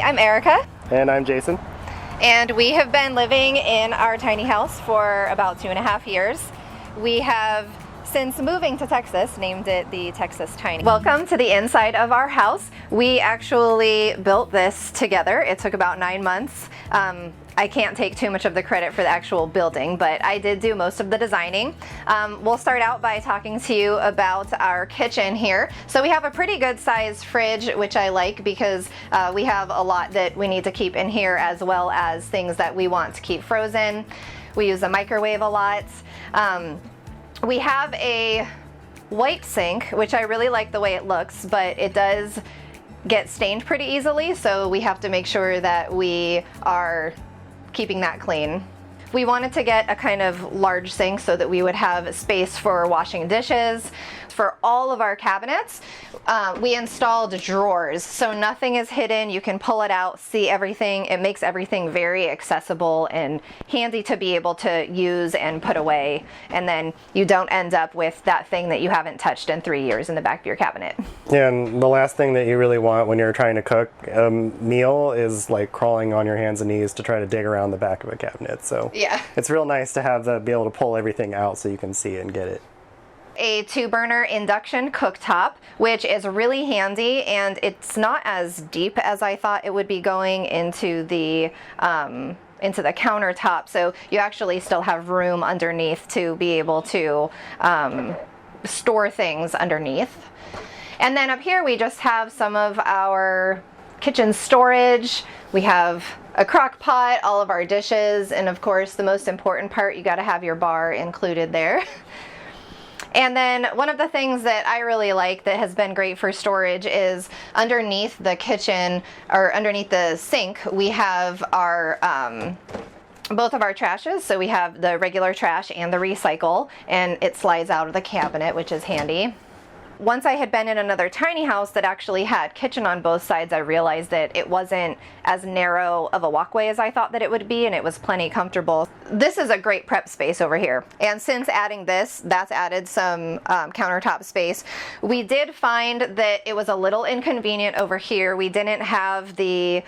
I'm Erica. And I'm Jason. And we have been living in our tiny house for about 2.5 years. We have, since moving to Texas, named it the Texas Tiny. Welcome to the inside of our house. We actually built this together. It took about 9 months. I can't take too much of the credit for the actual building, but I did do most of the designing. We'll start out by talking to you about our kitchen here. So we have a pretty good sized fridge, which I like because we have a lot that we need to keep in here, as well as things that we want to keep frozen. We use a microwave a lot. We have a white sink, which I really like the way it looks, but it does get stained pretty easily, so we have to make sure that we are keeping that clean. We wanted to get a kind of large sink so that we would have space for washing dishes. For all of our cabinets, we installed drawers, so nothing is hidden. You can pull it out, see everything. It makes everything very accessible and handy to be able to use and put away, and then you don't end up with that thing that you haven't touched in 3 years in the back of your cabinet. Yeah, and the last thing that you really want when you're trying to cook a meal is like crawling on your hands and knees to try to dig around the back of a cabinet. So yeah, it's real nice to have be able to pull everything out so you can see it and get it. A 2-burner induction cooktop, which is really handy, and it's not as deep as I thought it would be going into the countertop, so you actually still have room underneath to be able to store things underneath. And then up here we just have some of our kitchen storage. We have a crock pot, all of our dishes, and of course the most important part, you got to have your bar included there. And then one of the things that I really like that has been great for storage is underneath the kitchen, or underneath the sink, we have our both of our trashes. So we have the regular trash and the recycle, and it slides out of the cabinet, which is handy. Once I had been in another tiny house that actually had kitchen on both sides, I realized that it wasn't as narrow of a walkway as I thought that it would be, and it was plenty comfortable. This is a great prep space over here, and since adding this, that's added some countertop space. We did find that it was a little inconvenient over here. We didn't have the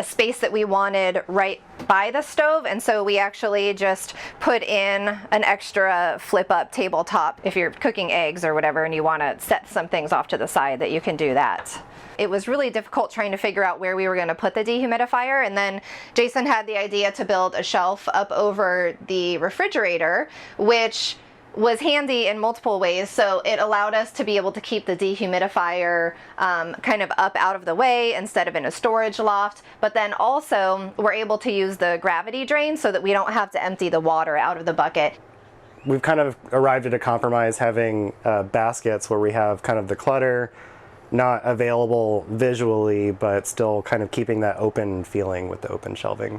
space that we wanted right by the stove, and so we actually just put in an extra flip-up tabletop if you're cooking eggs or whatever and you want to set some things off to the side, that you can do that. It was really difficult trying to figure out where we were going to put the dehumidifier, and then Jason had the idea to build a shelf up over the refrigerator, which was handy in multiple ways. So it allowed us to be able to keep the dehumidifier kind of up out of the way instead of in a storage loft, but then also we're able to use the gravity drain so that we don't have to empty the water out of the bucket. We've kind of arrived at a compromise having baskets where we have kind of the clutter not available visually, but still kind of keeping that open feeling with the open shelving.